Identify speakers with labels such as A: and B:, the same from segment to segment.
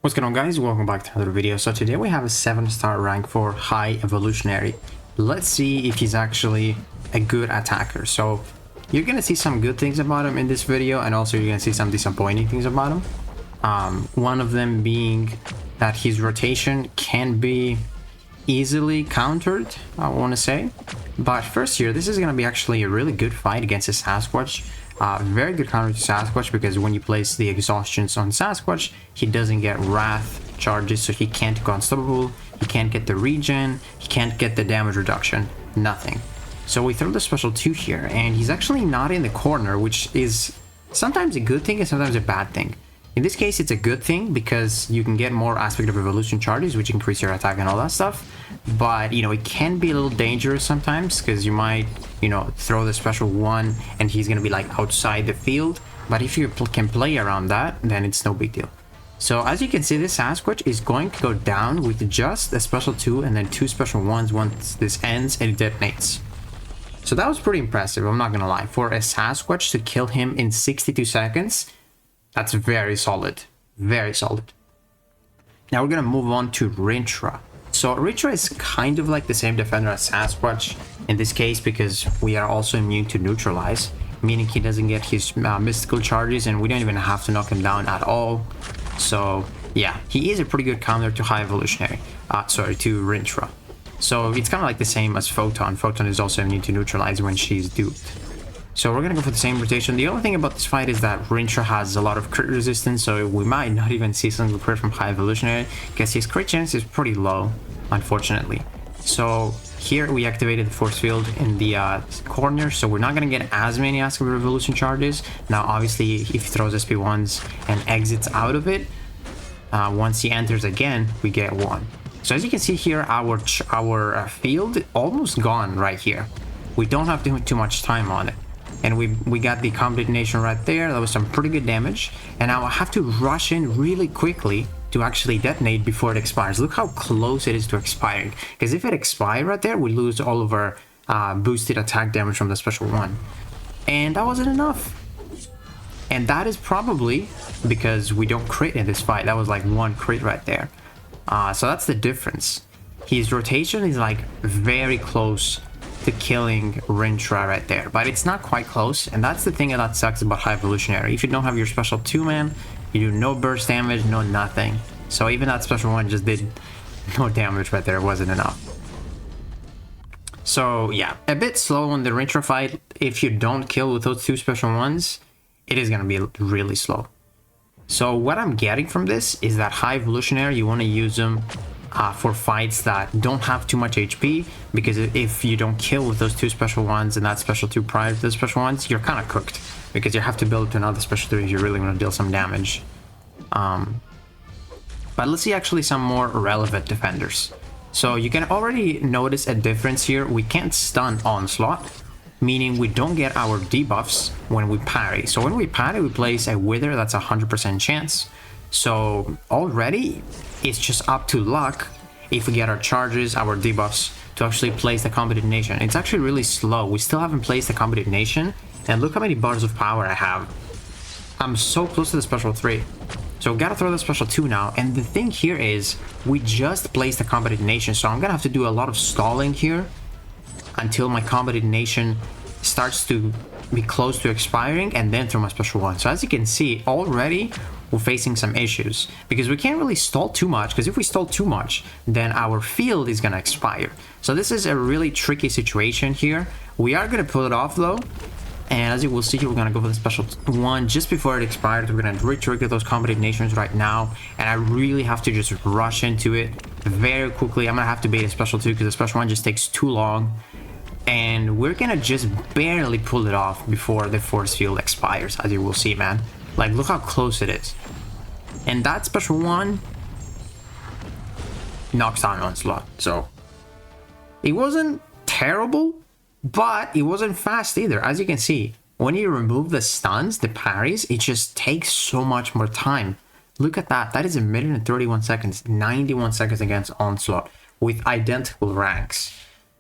A: What's going on, guys? Welcome back to another video. So today we have a 7-star rank for High Evolutionary. Let's see if he's actually a good attacker. So you're gonna see some good things about him in this video, and also you're gonna see some disappointing things about him. One of them being that his rotation can be easily countered, I want to say. But first here, this is gonna be actually a really good fight against a Sasquatch. Very good counter to Sasquatch, because when you place the exhaustions on Sasquatch, he doesn't get wrath charges, so he can't go unstoppable, he can't get the regen, he can't get the damage reduction, nothing. So we throw the special 2 here, and he's actually not in the corner, which is sometimes a good thing and sometimes a bad thing. In this case, it's a good thing because you can get more aspect of evolution charges, which increase your attack and all that stuff. But, you know, it can be a little dangerous sometimes, because you might, you know, throw the special 1 and he's going to be like outside the field. But if you can play around that, then it's no big deal. So as you can see, this Sasquatch is going to go down with just a special 2 and then 2 special 1s once this ends and it detonates. So that was pretty impressive, I'm not going to lie. For a Sasquatch to kill him in 62 seconds, that's very solid. Very solid. Now we're going to move on to Rintrah. So Rintrah is kind of like the same defender as Sasquatch in this case, because we are also immune to neutralize, meaning he doesn't get his mystical charges, and we don't even have to knock him down at all. So yeah, he is a pretty good counter to High Evolutionary. To Rintrah. So it's kind of like the same as Photon. Photon is also immune to neutralize when she's duped. So we're gonna go for the same rotation. The only thing about this fight is that Rintrah has a lot of crit resistance, so we might not even see single crit from High Evolutionary, because his crit chance is pretty low, unfortunately. So here we activated the force field in the corner, so we're not gonna get as many Ask of Revolution charges. Now obviously if he throws SP1s and exits out of it, once he enters again, we get 1. So as you can see here, our field almost gone right here. We don't have too much time on it. And we got the combo detonation right there. That was some pretty good damage. And now I have to rush in really quickly to actually detonate before it expires. Look how close it is to expiring. Because if it expires right there, we lose all of our boosted attack damage from the special 1. And that wasn't enough. And that is probably because we don't crit in this fight. That was like 1 crit right there. So that's the difference. His rotation is like very close to killing Rintrah right there, but it's not quite close, and that's the thing that sucks about High Evolutionary. If you don't have your special 2 man, you do no burst damage, no nothing. So even that special 1 just did no damage right there. It wasn't enough. So yeah, a bit slow on the Rintrah fight. If you don't kill with those 2 special 1s, it is gonna be really slow. So what I'm getting from this is that High Evolutionary, you want to use them for fights that don't have too much HP, because if you don't kill with those 2 special 1s and that special 2 prior to the special 1s, you're kind of cooked, because you have to build to another special 2 if you really want to deal some damage. But let's see actually some more relevant defenders. So you can already notice a difference here. We can't stun Onslaught, meaning we don't get our debuffs when we parry. So when we parry, we place a Wither, that's a 100% chance. So already it's just up to luck if we get our charges, our debuffs, to actually place the combo detonation. It's actually really slow. We still haven't placed the combo detonation, and look how many bars of power I have. I'm so close to the special 3. So we gotta throw the special 2 now, and the thing here is we just placed the combo detonation, so I'm gonna have to do a lot of stalling here until my combo detonation starts to be close to expiring, and then throw my special 1. So as you can see, already we're facing some issues, because we can't really stall too much, because if we stall too much, then our field is gonna expire. So this is a really tricky situation here. We are gonna pull it off though, and as you will see, we're gonna go for the special 1 just before it expires. We're gonna re-trigger those combo detonations right now, and I really have to just rush into it very quickly. I'm gonna have to bait a special 2 because the special 1 just takes too long, and we're gonna just barely pull it off before the force field expires, as you will see, man. Like, look how close it is. And that special 1 knocks down Onslaught. So it wasn't terrible, but it wasn't fast either. As you can see, when you remove the stuns, the parries, it just takes so much more time. Look at that. That is 1 minute and 31 seconds, 91 seconds against Onslaught with identical ranks.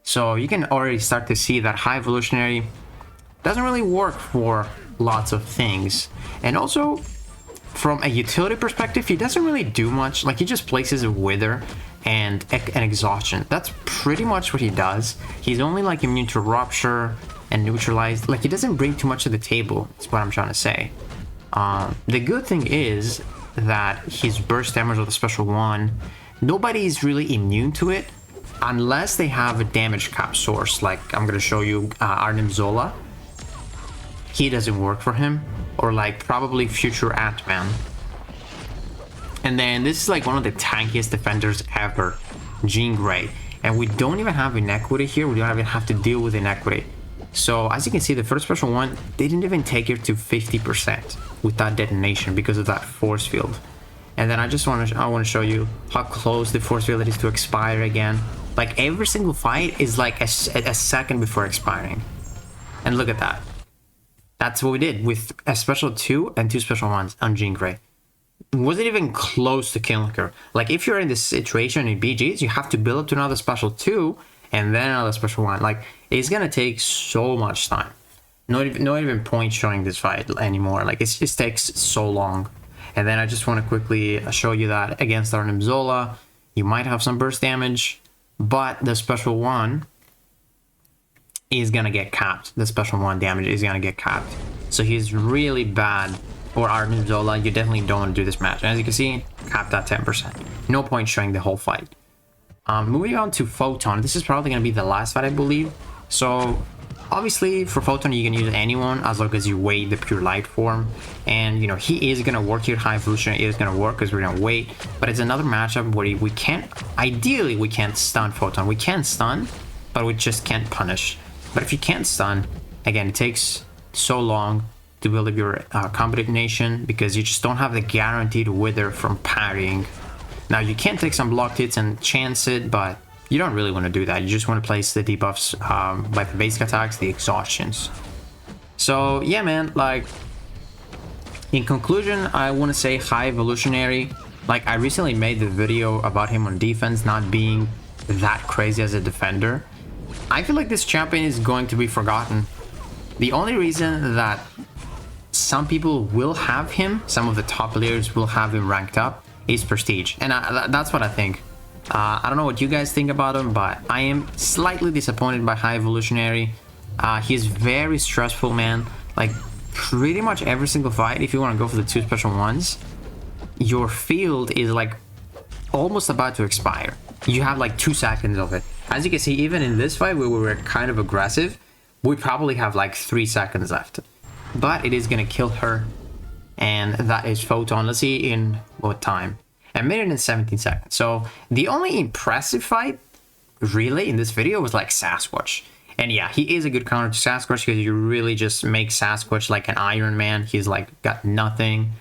A: So you can already start to see that High Evolutionary doesn't really work for lots of things. And also, from a utility perspective, he doesn't really do much. Like, he just places a Wither and an Exhaustion. That's pretty much what he does. He's only like immune to Rupture and Neutralized. Like, he doesn't bring too much to the table, is what I'm trying to say. The good thing is that his burst damage with a special one, nobody is really immune to it unless they have a damage cap source. Like, I'm gonna show you Arnim Zola. He doesn't work for him, or like probably future Ant-Man. And then this is like one of the tankiest defenders ever, Jean Grey, and we don't even have inequity here. We don't even have to deal with inequity. So as you can see, the first special one didn't even take it to 50% with that detonation because of that force field. And then I want to show you how close the force field is to expire again. Like, every single fight is like a second before expiring. And look at that. That's what we did with a special 2 and 2 special 1s on Jean Grey. It wasn't even close to killing her. Like, if you're in this situation in BGs, you have to build up to another special 2 and then another special 1. Like, it's gonna take so much time. Not even point showing this fight anymore. Like, it just takes so long. And then I just want to quickly show you that against Arnim Zola, you might have some burst damage, but the special 1 is gonna get capped. The special 1 damage is gonna get capped. So he's really bad for Arnim Zola. You definitely don't want to do this match. And as you can see, capped at 10%. No point showing the whole fight. Moving on to Photon. This is probably gonna be the last fight, I believe. So obviously for Photon, you can use anyone as long as you wait the pure light form. And you know, he is gonna work here. High Evolutionary is gonna work because we're gonna wait. But it's another matchup where we can't, ideally we can't stun Photon. We can stun, but we just can't punish. But if you can't stun, again, it takes so long to build up your combination because you just don't have the guaranteed Wither from parrying. Now you can take some blocked hits and chance it, but you don't really want to do that. You just want to place the debuffs like the basic attacks, the exhaustions. So yeah, man, like, in conclusion, I want to say High Evolutionary. Like, I recently made the video about him on defense not being that crazy as a defender. I feel like this champion is going to be forgotten. The only reason that some people will have him, some of the top players will have him ranked up, is prestige. And that's what I think. I don't know what you guys think about him, but I am slightly disappointed by High Evolutionary. He's very stressful, man. Like, pretty much every single fight, if you want to go for the 2 special 1s, your field is like almost about to expire. You have like 2 seconds of it. As you can see, even in this fight where we were kind of aggressive, we probably have like 3 seconds left. But it is gonna kill her, and that is Photon. Let's see in what time. A minute and 17 seconds. So the only impressive fight really in this video was like Sasquatch. And yeah, he is a good counter to Sasquatch because you really just make Sasquatch like an Iron Man. He's like got nothing.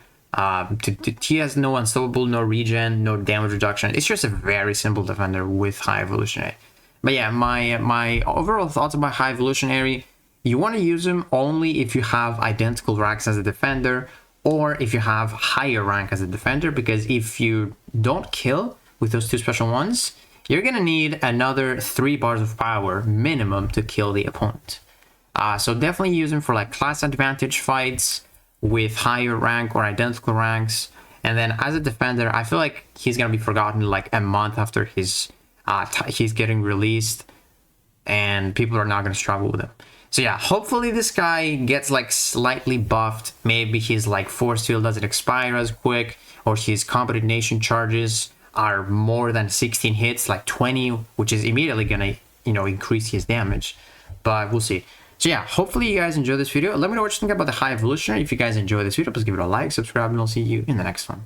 A: He has no unstoppable, no regen, no damage reduction. It's just a very simple defender with High Evolutionary. But yeah, my overall thoughts about High Evolutionary, you want to use him only if you have identical ranks as a defender, or if you have higher rank as a defender, because if you don't kill with those 2 special 1s, you're gonna need another 3 bars of power minimum to kill the opponent. So definitely use him for like class advantage fights with higher rank or identical ranks. And then as a defender, I feel like he's gonna be forgotten like a month after he's getting released, and people are not gonna struggle with him. So yeah, hopefully this guy gets like slightly buffed. Maybe his like force field doesn't expire as quick, or his combination charges are more than 16 hits, like 20, which is immediately gonna, you know, increase his damage. But we'll see. So yeah, hopefully you guys enjoyed this video. Let me know what you think about the High Evolutionary. If you guys enjoyed this video, please give it a like, subscribe, and I'll see you in the next one.